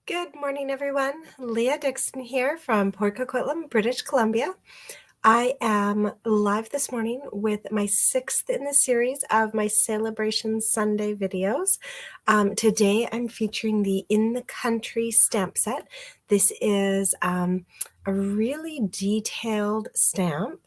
Good morning, everyone. Leah Dixon here from Port Coquitlam, British Columbia. I am live this morning with my sixth in the series of my Sale-a-bration Sunday videos. Today I'm featuring the In the Country stamp set. This is a really detailed stamp,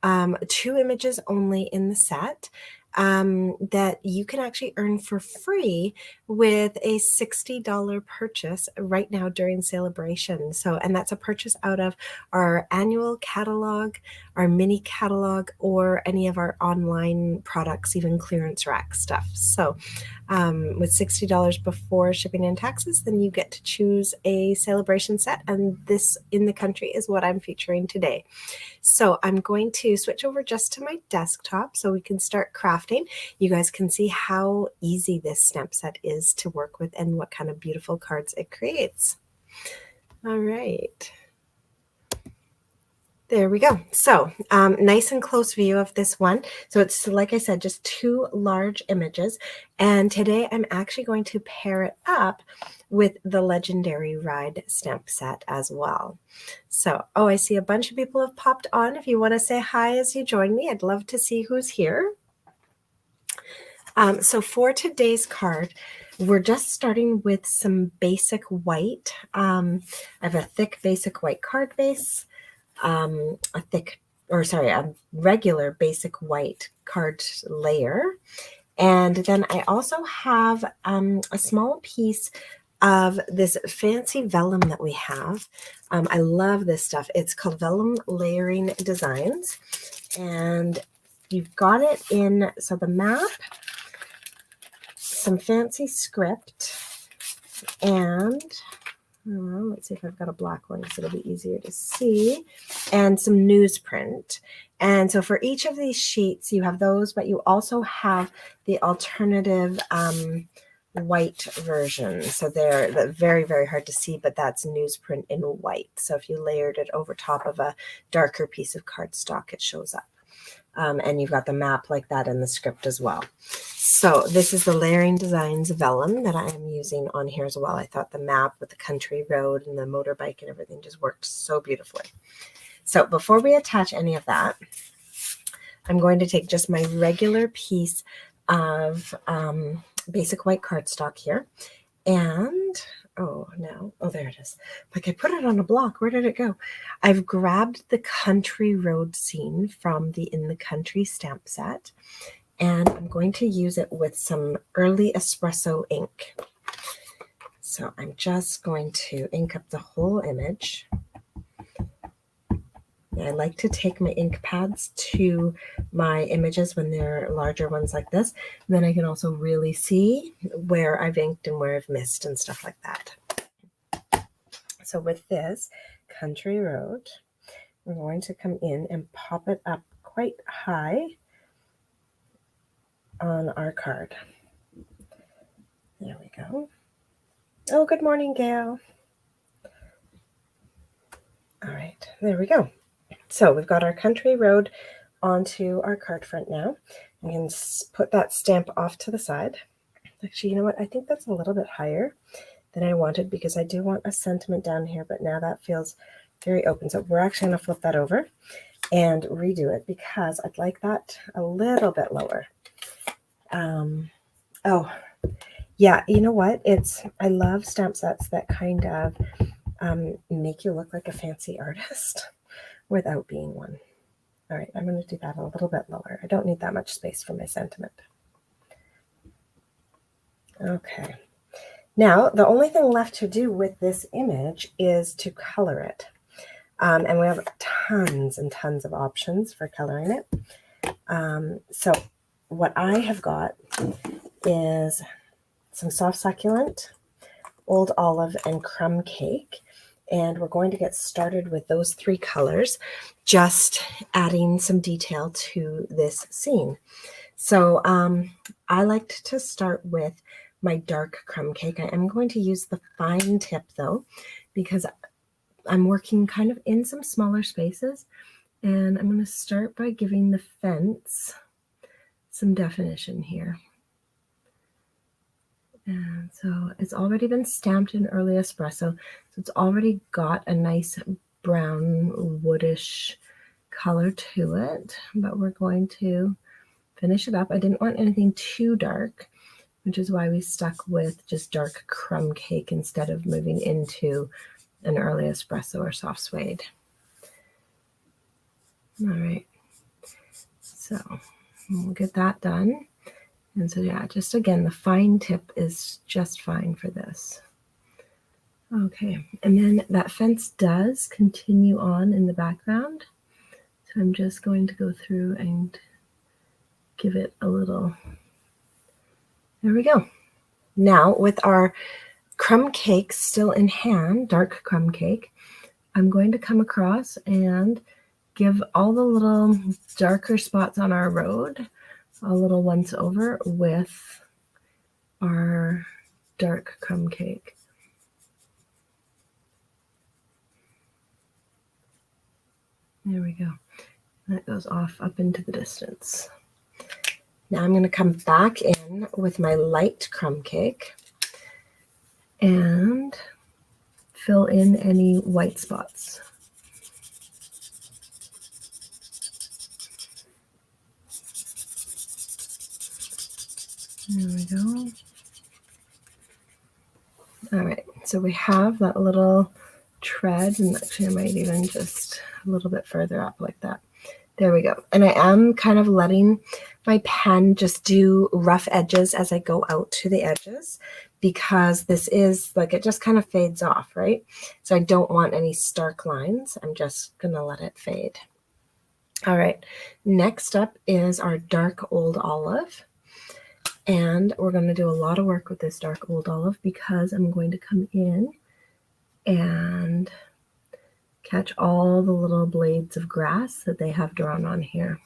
2 images only in the set. That you can actually earn for free with a $60 purchase right now during Sale-a-bration. And that's a purchase out of our annual catalog, our mini catalog, or any of our online products, even clearance rack stuff. With $60 before shipping and taxes, then you get to choose a Sale-a-bration set, and this In the Country is what I'm featuring today. So I'm going to switch over just to my desktop so we can start crafting. You guys can see how easy this stamp set is to work with and what kind of beautiful cards it creates. All right. There we go. So nice and close view of this one. So it's, like I said, just 2 large images. And today I'm actually going to pair it up with the Legendary Ride stamp set as well. So, I see a bunch of people have popped on. If you want to say hi as you join me, I'd love to see who's here. So for today's card, we're just starting with some basic white. I have a thick basic white card base. A regular basic white card layer. And then I also have a small piece of this fancy vellum that we have. I love this stuff. It's called Vellum Layering Designs. And you've got it in, so the map, some fancy script, and let's see if I've got a black one so it'll be easier to see, and some newsprint. And so for each of these sheets, you have those, but you also have the alternative white version. So they're very, very hard to see, but that's newsprint in white. So if you layered it over top of a darker piece of cardstock, it shows up. And you've got the map like that in the script as well. So this is the Layering Designs vellum that I am using on here as well. I thought the map with the country road and the motorbike and everything just worked so beautifully. So before we attach any of that, I'm going to take just my regular piece of basic white cardstock here. And there it is. Like I put it on a block. Where did it go? I've grabbed the country road scene from the In the Country stamp set, and I'm going to use it with some early espresso ink. So I'm just going to ink up the whole image. I like to take my ink pads to my images when they're larger ones like this. And then I can also really see where I've inked and where I've missed and stuff like that. So with this country road, we're going to come in and pop it up quite high on our card. There we go. Oh, good morning, Gail. All right, there we go. So we've got our country road onto our card front now. We can put that stamp off to the side. Actually, you know what? I think that's a little bit higher than I wanted because I do want a sentiment down here, but now that feels very open. So we're actually going to flip that over and redo it because I'd like that a little bit lower. Yeah, you know what? I love stamp sets that kind of make you look like a fancy artist without being one. All right, I'm going to do that a little bit lower. I don't need that much space for my sentiment. Okay. Now, the only thing left to do with this image is to color it. And we have tons and tons of options for coloring it. So what I have got is some soft succulent, old olive, and crumb cake. And we're going to get started with those 3 colors, just adding some detail to this scene. So I liked to start with my dark crumb cake. I am going to use the fine tip though, because I'm working kind of in some smaller spaces. And I'm going to start by giving the fence some definition here. And so it's already been stamped in early espresso. So it's already got a nice brown woodish color to it, but we're going to finish it up. I didn't want anything too dark, which is why we stuck with just dark crumb cake instead of moving into an early espresso or soft suede. All right, so we'll get that done. And so yeah, just again, the fine tip is just fine for this. Okay, and then that fence does continue on in the background. So I'm just going to go through and give it a little, there we go. Now with our crumb cake still in hand, dark crumb cake, I'm going to come across and give all the little darker spots on our road a little once over with our dark crumb cake. There we go. That goes off up into the distance. Now I'm going to come back in with my light crumb cake and fill in any white spots. There we go. All right, so we have that little tread, and actually I might even just a little bit further up like that. There we go. And I am kind of letting my pen just do rough edges as I go out to the edges, because this is like, it just kind of fades off, right? So I don't want any stark lines. I'm just going to let it fade. All right, next up is our dark old olive. And we're going to do a lot of work with this dark old olive because I'm going to come in and catch all the little blades of grass that they have drawn on here.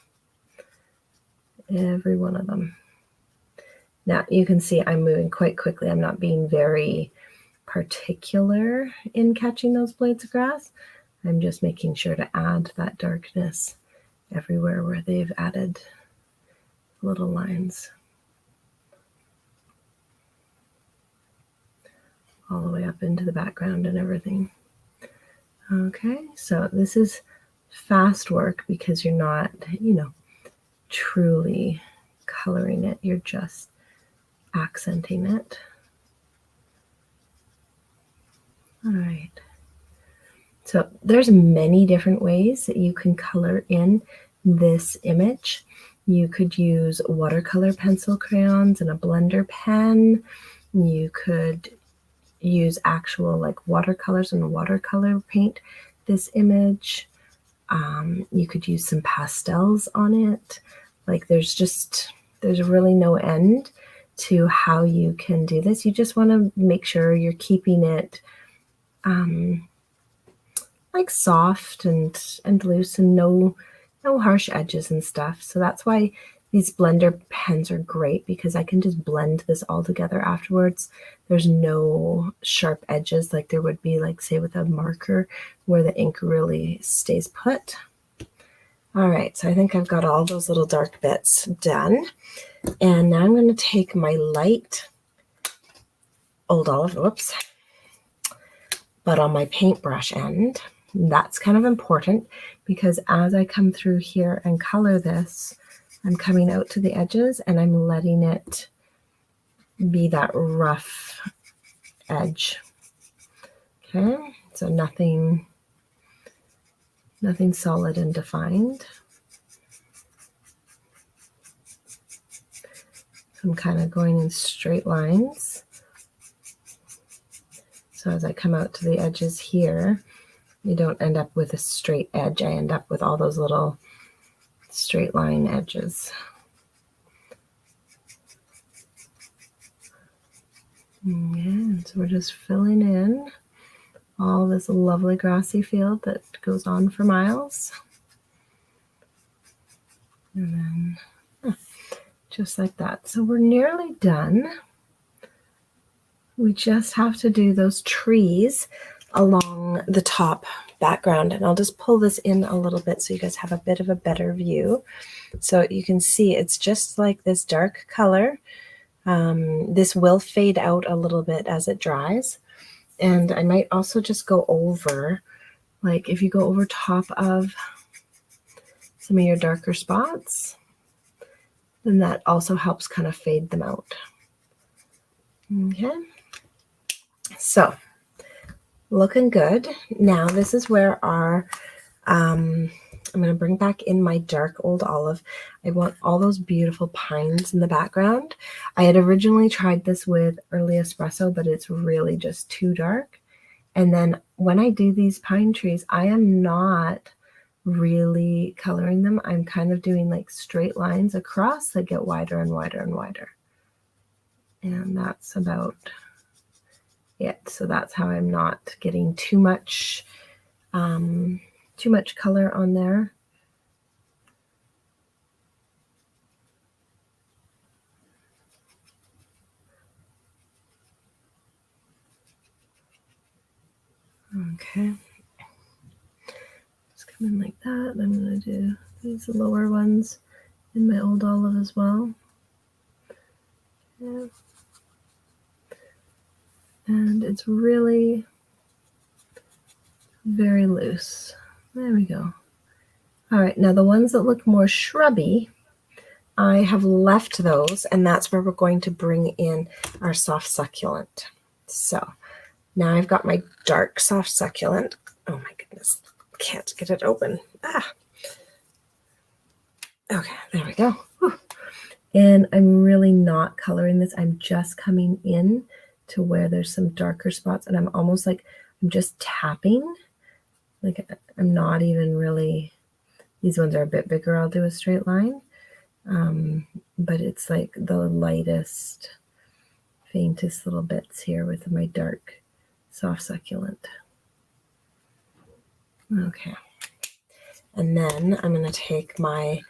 Every one of them. Now you can see I'm moving quite quickly. I'm not being very particular in catching those blades of grass. I'm just making sure to add that darkness everywhere where they've added little lines. All the way up into the background and everything. Okay, so this is fast work because you're not, truly coloring it. You're just accenting it. All right. So there's many different ways that you can color in this image. You could use watercolor pencil crayons and a blender pen. You could use actual like watercolors and watercolor paint this image. You could use some pastels on it. Like there's really no end to how you can do this. You just want to make sure you're keeping it like soft and loose and no harsh edges and stuff. So that's why these blender pens are great, because I can just blend this all together afterwards. There's no sharp edges like there would be, like say with a marker where the ink really stays put. All right, so I think I've got all those little dark bits done. And now I'm going to take my light old olive, but on my paintbrush end. That's kind of important because as I come through here and color this, I'm coming out to the edges and I'm letting it be that rough edge. Okay, so nothing solid and defined. So I'm kind of going in straight lines. So as I come out to the edges here, you don't end up with a straight edge. I end up with all those little straight line edges. And so we're just filling in all this lovely grassy field that goes on for miles. And then just like that. So we're nearly done. We just have to do those trees along the top background, and I'll just pull this in a little bit so you guys have a bit of a better view. So you can see it's just like this dark color This will fade out a little bit as it dries. And I might also just go over, like if you go over top of some of your darker spots, then that also helps kind of fade them out. Okay, so looking good. Now this is where our, I'm going to bring back in my dark old olive. I want all those beautiful pines in the background. I had originally tried this with early espresso, but it's really just too dark. And then when I do these pine trees, I am not really coloring them. I'm kind of doing like straight lines across that get wider and wider and wider. And that's about it. So that's how I'm not getting too much color on there. Okay. Just come in like that. I'm going to do these lower ones in my old olive as well. Yeah. And it's really very loose. There we go. All right, now the ones that look more shrubby, I have left those, and that's where we're going to bring in our soft succulent. So now I've got my dark soft succulent. Oh my goodness, can't get it open. Okay, there we go. Whew. And I'm really not coloring this. I'm just coming in to where there's some darker spots, and I'm almost like I'm just tapping. Like I'm not even really, these ones are a bit bigger. I'll do a straight line. But it's like the lightest, faintest little bits here with my dark soft succulent. Okay. And then I'm going to take my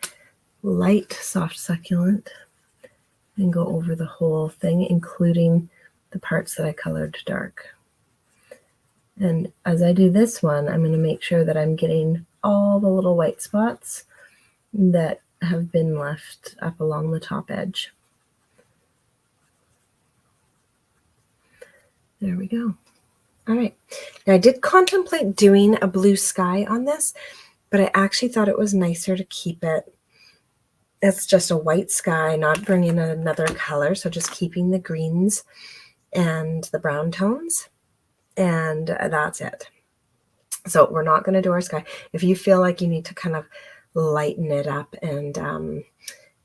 light soft succulent and go over the whole thing, including the parts that I colored dark. And as I do this one, I'm going to make sure that I'm getting all the little white spots that have been left up along the top edge. There we go. All right. Now I did contemplate doing a blue sky on this, but I actually thought it was nicer to keep it as just a white sky, not bring in another color. So just keeping the greens and the brown tones, and that's it. So we're not going to do our sky. If you feel like you need to kind of lighten it up and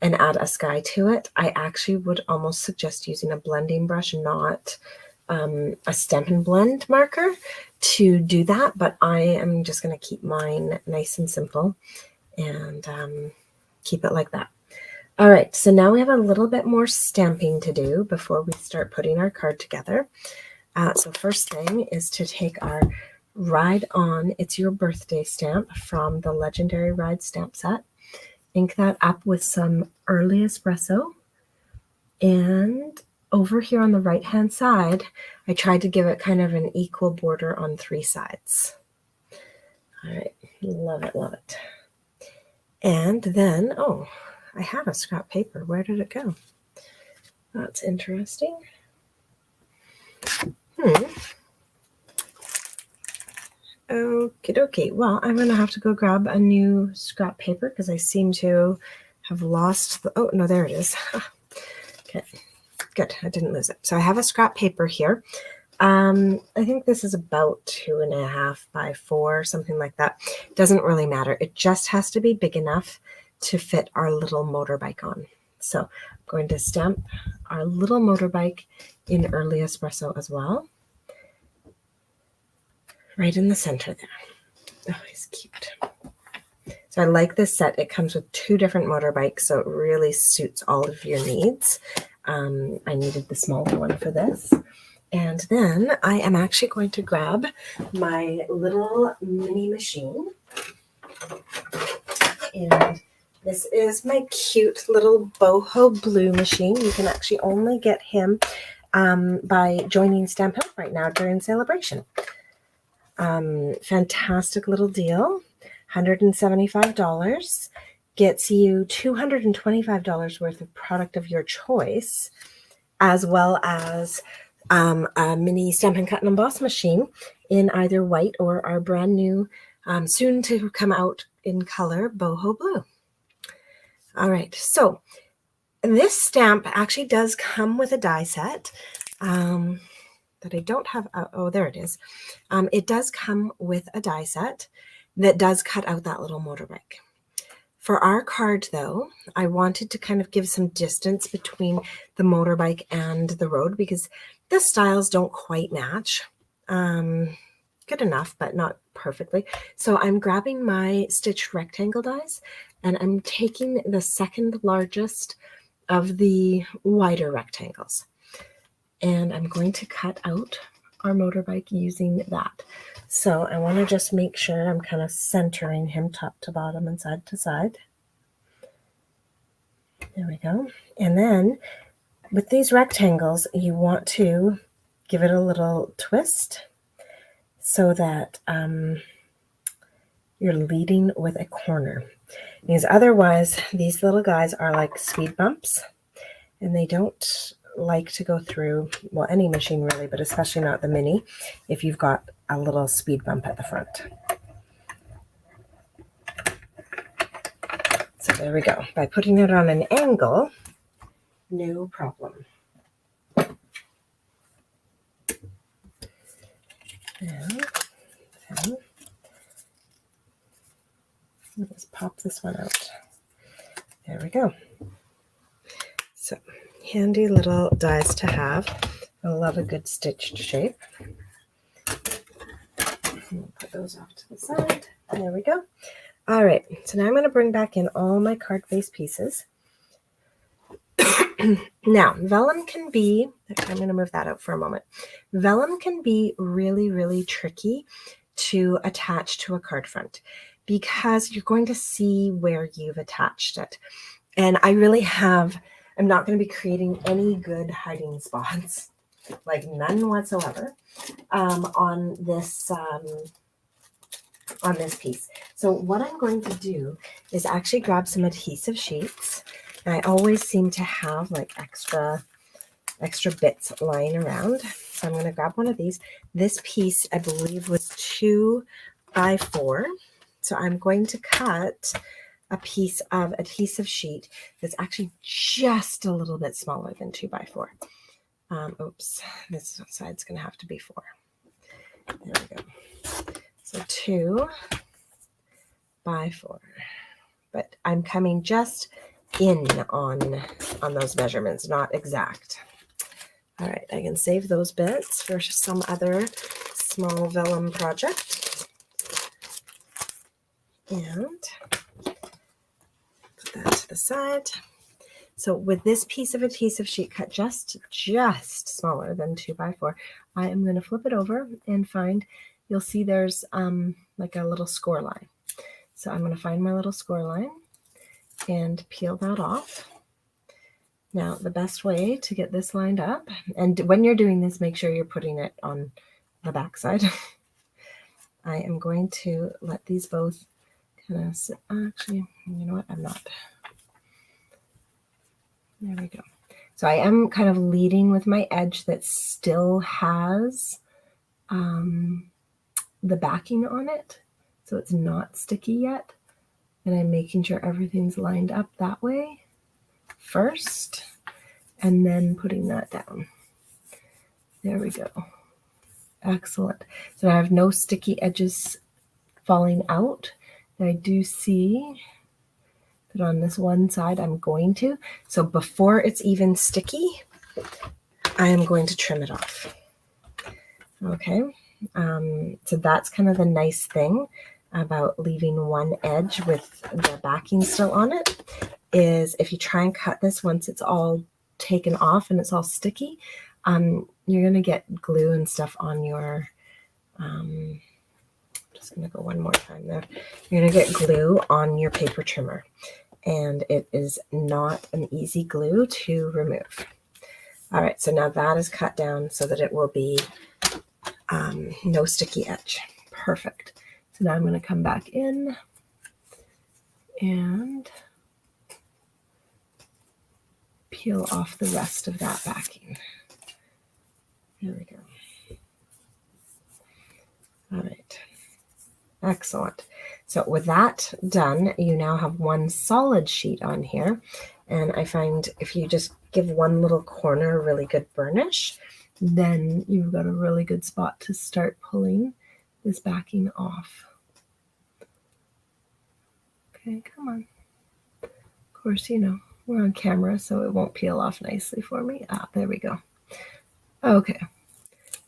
add a sky to it, I actually would almost suggest using a blending brush, not a Stampin' blend marker to do that. But I am just going to keep mine nice and simple and keep it like that. All right, so now we have a little bit more stamping to do before we start putting our card together. So first thing is to take our Ride On It's Your Birthday stamp from the Legendary Ride stamp set. Ink that up with some early espresso. And over here on the right hand side, I tried to give it kind of an equal border on 3 sides. All right, love it, love it. And then, oh, I have a scrap paper. Where did it go? That's interesting. Okie dokie. Well, I'm going to have to go grab a new scrap paper because I seem to have lost the, oh, no, there it is. Okay, good. I didn't lose it. So I have a scrap paper here. I think this is about 2.5 by 4, something like that. Doesn't really matter. It just has to be big enough to fit our little motorbike on. So I'm going to stamp our little motorbike in early espresso as well. Right in the center there. Oh, he's cute. So I like this set. It comes with 2 different motorbikes, so it really suits all of your needs. I needed the smaller one for this. And then I am actually going to grab my little mini machine. And this is my cute little boho blue machine. You can actually only get him by joining Stampin right now during Sale-a-bration. Fantastic little deal. $175 gets you $225 worth of product of your choice. as well as a mini Stampin' Cut and Emboss machine in either white or our brand new, soon to come out in color, boho blue. All right, so this stamp actually does come with a die set that I don't have. Oh, there it is. It does come with a die set that does cut out that little motorbike. For our card, though, I wanted to kind of give some distance between the motorbike and the road because the styles don't quite match. Good enough, but not perfectly. So I'm grabbing my stitched rectangle dies and I'm taking the second largest of the wider rectangles. And I'm going to cut out our motorbike using that. So I want to just make sure I'm kind of centering him top to bottom and side to side. There we go. And then with these rectangles, you want to give it a little twist so that you're leading with a corner. Because otherwise, these little guys are like speed bumps, and they don't like to go through, well, any machine really, but especially not the mini, if you've got a little speed bump at the front. So there we go. By putting it on an angle, no problem. And then let's pop this one out. There we go. So handy little dies to have. I love a good stitched shape. Put those off to the side. There we go. All right, so now I'm going to bring back in all my card base pieces. Now, vellum can be, I'm going to move that out for a moment. Vellum can be really, really tricky to attach to a card front because you're going to see where you've attached it. And I really I'm not going to be creating any good hiding spots, like none whatsoever, on this piece. So what I'm going to do is actually grab some adhesive sheets. And I always seem to have like extra bits lying around. So I'm going to grab one of these. This piece, I believe, was 2 by 4. So I'm going to cut a piece of adhesive sheet that's actually just a little bit smaller than 2 by 4. Oops, this side's going to have to be 4. There we go. So 2 by 4. But I'm coming just in on those measurements, not exact. All right, I can save those bits for some other small vellum project. And put that to the side. So with this piece of adhesive sheet cut just smaller than 2 by 4, I am going to flip it over and find, you'll see there's like a little score line. So I'm going to find my little score line and peel that off. Now, the best way to get this lined up, and when you're doing this, make sure you're putting it on the back side. I am going to let these both kind of sit. Actually, you know what? I'm not. There we go. So I am kind of leading with my edge that still has the backing on it. So it's not sticky yet. And I'm making sure everything's lined up that way first, and then putting that down. There we go. Excellent. So I have no sticky edges falling out. And I do see that on this one side I'm going to. So before it's even sticky, I am going to trim it off. Okay. So that's kind of the nice thing about leaving one edge with the backing still on it, is if you try and cut this once it's all taken off and it's all sticky, you're going to get glue and stuff on your, just going to go one more time there. You're going to get glue on your paper trimmer, and it is not an easy glue to remove. All right, so now that is cut down so that it will be no sticky edge. Perfect. So now I'm going to come back in and peel off the rest of that backing. There we go. All right. Excellent. So with that done, you now have one solid sheet on here. And I find if you just give one little corner a really good burnish, then you've got a really good spot to start pulling this backing off. Okay, come on. Of course, you know, we're on camera, so it won't peel off nicely for me. Ah, there we go. Okay.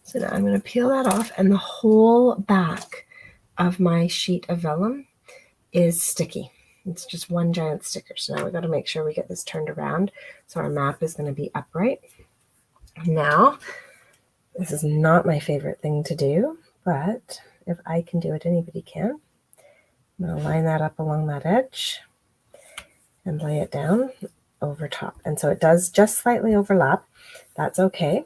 So now I'm going to peel that off, and the whole back of my sheet of vellum is sticky. It's just one giant sticker. So now we've got to make sure we get this turned around. So our map is going to be upright. Now, this is not my favorite thing to do, but if I can do it, anybody can. I'm going to line that up along that edge and lay it down over top. And so it does just slightly overlap. That's okay,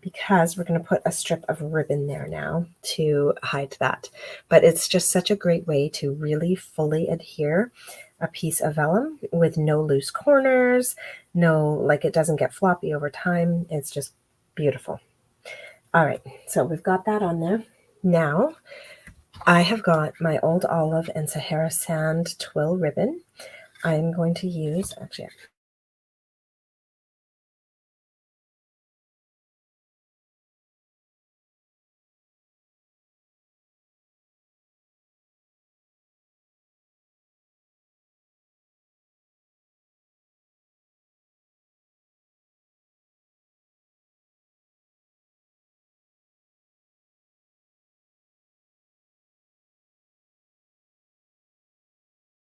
because we're going to put a strip of ribbon there now to hide that. But it's just such a great way to really fully adhere a piece of vellum with no loose corners, like it doesn't get floppy over time. It's just beautiful. All right, so we've got that on there. Now I have got my Old Olive and Sahara Sand twill ribbon. I'm going to use, actually,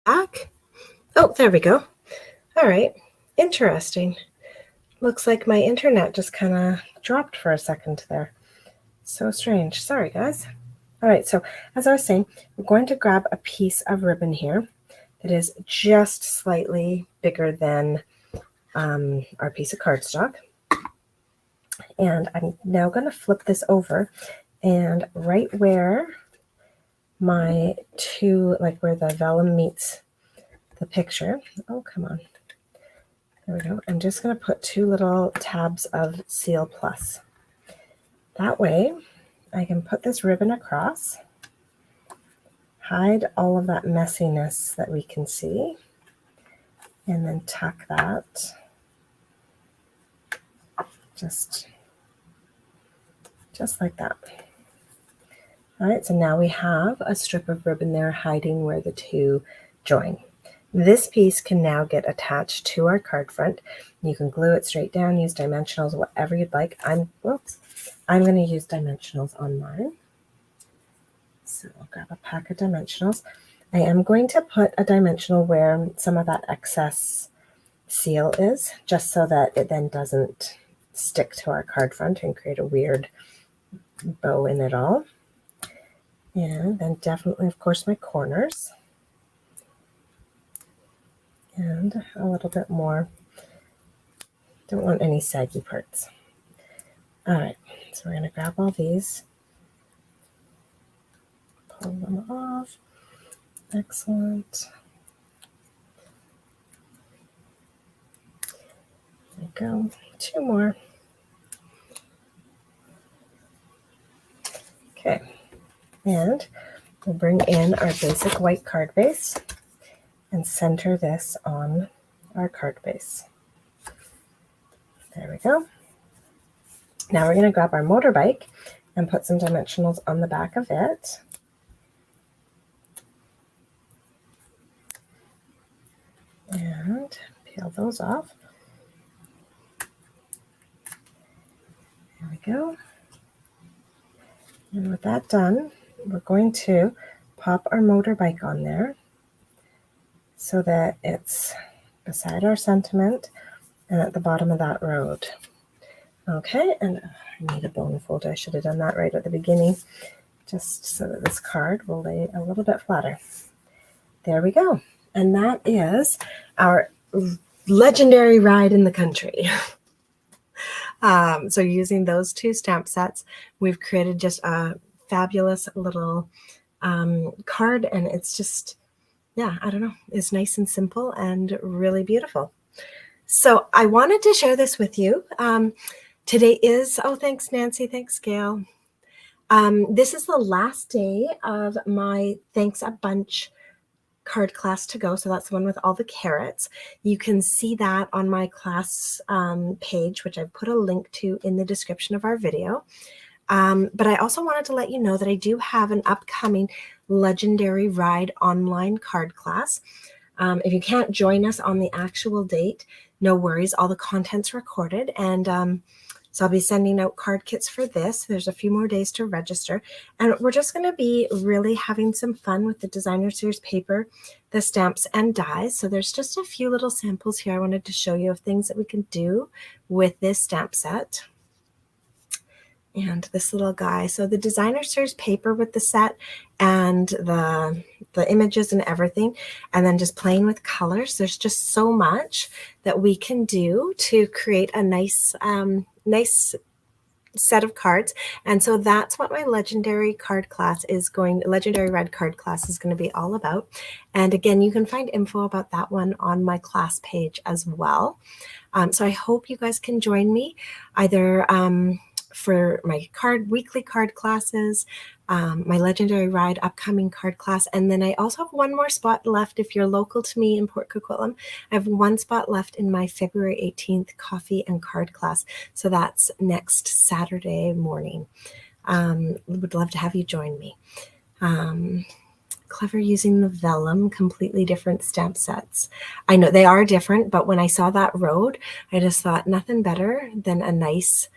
back. Oh, there we go. All right, interesting. Looks like my internet just kind of dropped for a second there. So strange. Sorry, guys. All right, so as I was saying, we're going to grab a piece of ribbon here that is just slightly bigger than our piece of cardstock. And I'm now going to flip this over, and right where my where the vellum meets the picture, oh, come on. There we go. I'm just going to put 2 little tabs of Seal Plus. That way I can put this ribbon across, hide all of that messiness that we can see, and then tuck that just like that. All right, so now we have a strip of ribbon there hiding where the 2 join. This piece can now get attached to our card front. You can glue it straight down, use dimensionals, whatever you'd like. I'm going to use dimensionals on mine. So I'll grab a pack of dimensionals. I am going to put a dimensional where some of that excess seal is, just so that it then doesn't stick to our card front and create a weird bow in it all. And then definitely, of course, my corners. And a little bit more. Don't want any saggy parts. All right, so we're going to grab all these, pull them off. Excellent. There we go. 2 more. Okay, and we'll bring in our basic white card base and center this on our card base. There we go. Now we're going to grab our motorbike and put some dimensionals on the back of it. And peel those off. There we go. And with that done, we're going to pop our motorbike on there so that it's beside our sentiment and at the bottom of that road. Okay, and I need a bone folder. I should have done that right at the beginning, just so that this card will lay a little bit flatter. There we go. And that is our legendary ride in the country. So using those 2 stamp sets, we've created just a fabulous little card, and it's just, yeah, I don't know, it's nice and simple and really beautiful. So I wanted to share this with you. Today is, oh, thanks, Nancy. Thanks, Gail. This is the last day of my Thanks a Bunch card class to go. So that's the one with all the carrots. You can see that on my class page, which I put a link to in the description of our video. But I also wanted to let you know that I do have an upcoming Legendary Ride online card class. If you can't join us on the actual date, no worries. All the content's recorded. And so I'll be sending out card kits for this. There's a few more days to register. And we're just going to be really having some fun with the designer series paper, the stamps and dies. So there's just a few little samples here I wanted to show you of things that we can do with this stamp set. And this little guy. So the designer series paper with the set and the images and everything, and then just playing with colors. There's just so much that we can do to create a nice set of cards. And so that's what my legendary Red card class is going to be all about. And again, you can find info about that one on my class page as well. So I hope you guys can join me either for my weekly card classes, my Legendary Ride upcoming card class. And then I also have one more spot left if you're local to me in Port Coquitlam. I have one spot left in my February 18th coffee and card class. So that's next Saturday morning. Would love to have you join me. Clever using the vellum, completely different stamp sets. I know they are different, but when I saw that road, I just thought nothing better than a nice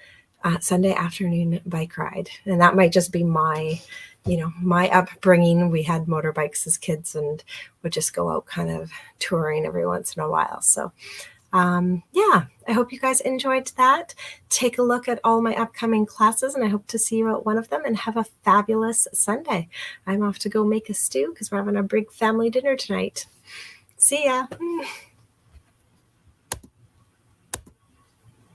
Sunday afternoon bike ride. And that might just be my upbringing. We had motorbikes as kids and would just go out kind of touring every once in a while. So yeah, I hope you guys enjoyed that. Take a look at all my upcoming classes and I hope to see you at one of them, and have a fabulous Sunday. I'm off to go make a stew because we're having a big family dinner tonight. See ya.